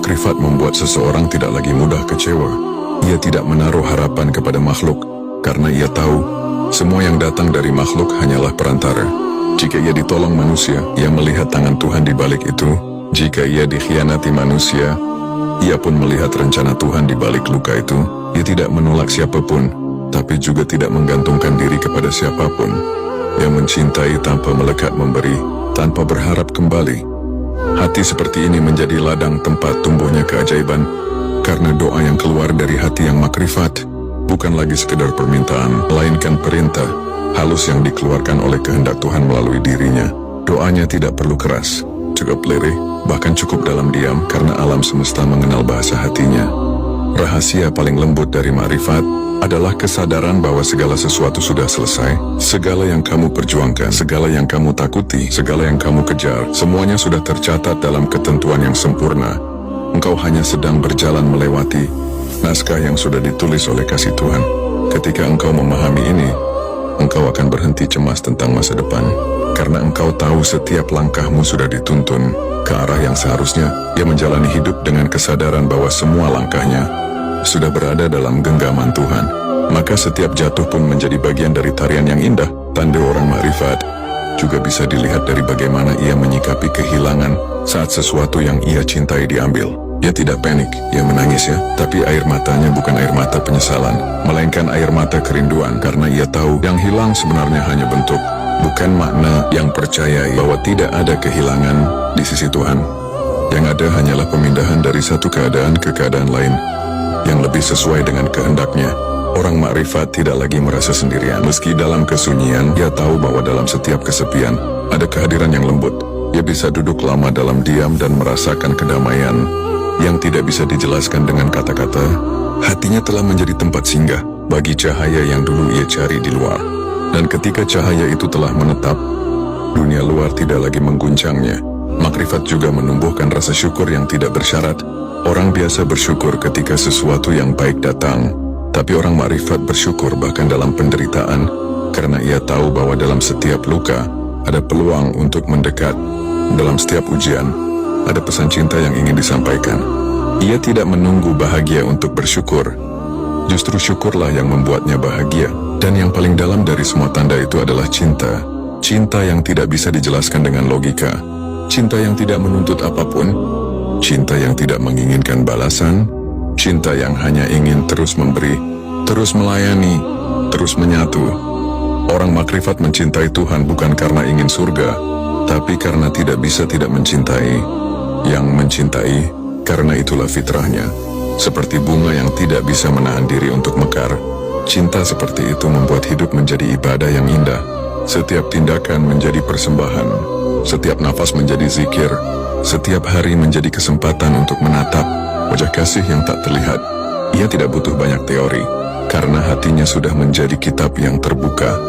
makrifat membuat seseorang tidak lagi mudah kecewa. Ia tidak menaruh harapan kepada makhluk, karena ia tahu semua yang datang dari makhluk hanyalah perantara. Jika ia ditolong manusia, ia melihat tangan Tuhan di balik itu. Jika ia dikhianati manusia, ia pun melihat rencana Tuhan di balik luka itu. Ia tidak menolak siapapun, tapi juga tidak menggantungkan diri kepada siapapun. Ia mencintai tanpa melekat memberi, tanpa berharap kembali. Hati seperti ini menjadi ladang tempat tumbuhnya keajaiban, karena doa yang keluar dari hati yang makrifat bukan lagi sekedar permintaan, melainkan perintah halus yang dikeluarkan oleh kehendak Tuhan melalui dirinya. Doanya tidak perlu keras, cukup lirih, bahkan cukup dalam diam, karena alam semesta mengenal bahasa hatinya. Rahasia paling lembut dari makrifat adalah kesadaran bahwa segala sesuatu sudah selesai. Segala yang kamu perjuangkan, segala yang kamu takuti, segala yang kamu kejar, semuanya sudah tercatat dalam ketentuan yang sempurna. Engkau hanya sedang berjalan melewati naskah yang sudah ditulis oleh kasih Tuhan. Ketika engkau memahami ini, engkau akan berhenti cemas tentang masa depan, karena engkau tahu setiap langkahmu sudah dituntun ke arah yang seharusnya. Ia menjalani hidup dengan kesadaran bahwa semua langkahnya sudah berada dalam genggaman Tuhan. Maka setiap jatuh pun menjadi bagian dari tarian yang indah. Tanda orang makrifat juga bisa dilihat dari bagaimana ia menyikapi kehilangan saat sesuatu yang ia cintai diambil. Ia tidak panik, ia menangis ya, tapi air matanya bukan air mata penyesalan, melainkan air mata kerinduan, karena ia tahu yang hilang sebenarnya hanya bentuk, bukan makna. Yang percaya bahwa tidak ada kehilangan di sisi Tuhan. Yang ada hanyalah pemindahan dari satu keadaan ke keadaan lain yang lebih sesuai dengan kehendaknya. Orang makrifat tidak lagi merasa sendirian. Meski dalam kesunyian, ia tahu bahwa dalam setiap kesepian ada kehadiran yang lembut. Ia bisa duduk lama dalam diam dan merasakan kedamaian yang tidak bisa dijelaskan dengan kata-kata. Hatinya telah menjadi tempat singgah bagi cahaya yang dulu ia cari di luar. Dan ketika cahaya itu telah menetap, dunia luar tidak lagi mengguncangnya. Makrifat juga menumbuhkan rasa syukur yang tidak bersyarat. Orang biasa bersyukur ketika sesuatu yang baik datang, tapi orang makrifat bersyukur bahkan dalam penderitaan, karena ia tahu bahwa dalam setiap luka ada peluang untuk mendekat. Dalam setiap ujian ada pesan cinta yang ingin disampaikan. Ia tidak menunggu bahagia untuk bersyukur. Justru syukurlah yang membuatnya bahagia. Dan yang paling dalam dari semua tanda itu adalah cinta. Cinta yang tidak bisa dijelaskan dengan logika. Cinta yang tidak menuntut apapun. Cinta yang tidak menginginkan balasan. Cinta yang hanya ingin terus memberi, terus melayani, terus menyatu. Orang makrifat mencintai Tuhan bukan karena ingin surga, tapi karena tidak bisa tidak mencintai. Yang mencintai, karena itulah fitrahnya. Seperti bunga yang tidak bisa menahan diri untuk mekar, cinta seperti itu membuat hidup menjadi ibadah yang indah. Setiap tindakan menjadi persembahan, setiap nafas menjadi zikir, setiap hari menjadi kesempatan untuk menatap wajah kasih yang tak terlihat. Ia tidak butuh banyak teori, karena hatinya sudah menjadi kitab yang terbuka.